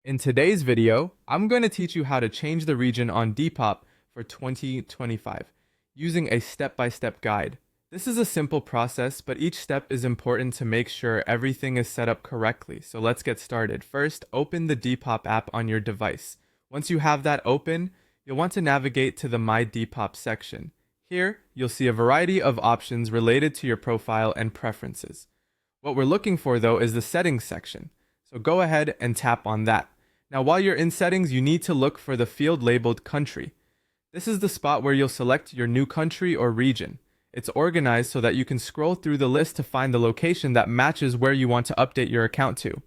In today's video, I'm going to teach you how to change the region on Depop for 2025 using a step-by-step guide. This is a simple process, but each step is important to make sure everything is set up correctly. So let's get started. First, open the Depop app on your device. Once you have that open, you'll want to navigate to the My Depop section. Here, you'll see a variety of options related to your profile and preferences. What we're looking for though is the settings section. So go ahead and tap on that. Now while you're in settings, you need to look for the field labeled country. This is the spot where you'll select your new country or region. It's organized so that you can scroll through the list to find the location that matches where you want to update your account to.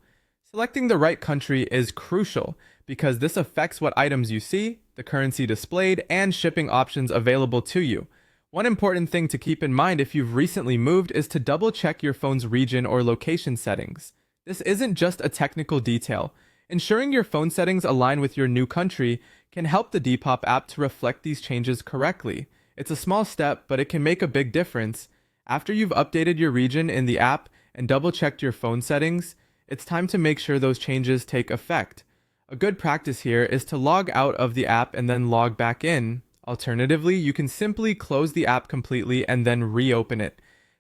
Selecting the right country is crucial because this affects what items you see, the currency displayed, and shipping options available to you. One important thing to keep in mind if you've recently moved is to double check your phone's region or location settings. This isn't just a technical detail. Ensuring your phone settings align with your new country can help the Depop app to reflect these changes correctly. It's a small step, but it can make a big difference. After you've updated your region in the app and double-checked your phone settings, it's time to make sure those changes take effect. A good practice here is to log out of the app and then log back in. Alternatively, you can simply close the app completely and then reopen it.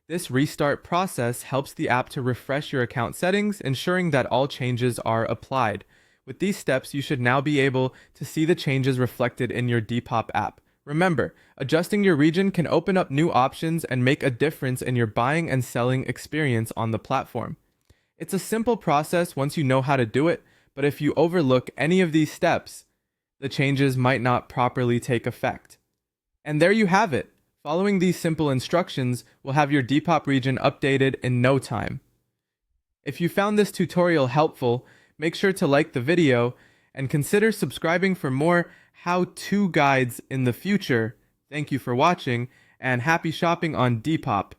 This restart process helps the app to refresh your account settings, ensuring that all changes are applied. With these steps, you should now be able to see the changes reflected in your Depop app. Remember, adjusting your region can open up new options and make a difference in your buying and selling experience on the platform. It's a simple process once you know how to do it, but if you overlook any of these steps, the changes might not properly take effect. And there you have it. Following these simple instructions will have your Depop region updated in no time. If you found this tutorial helpful, make sure to like the video and consider subscribing for more how-to guides in the future. Thank you for watching and happy shopping on Depop.